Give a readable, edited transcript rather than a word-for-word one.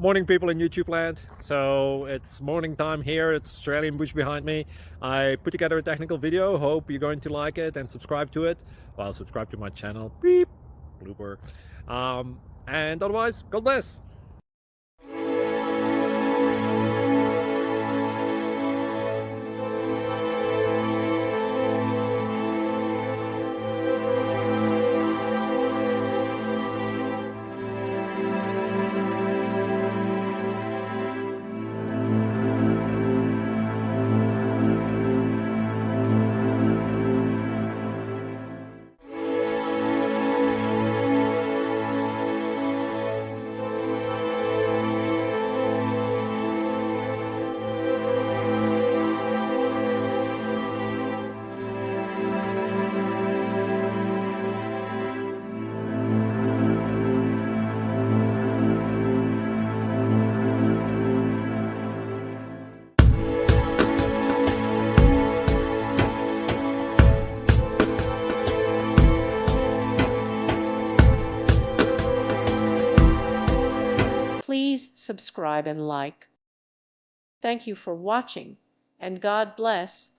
Morning, people in YouTube land. So it's morning time here. It's Australian bush behind me. I put together a technical video. Hope you're going to like it and subscribe to it. Well, subscribe to my channel. Beep, blooper. And otherwise, God bless. Please subscribe and like. Thank you for watching, and God bless.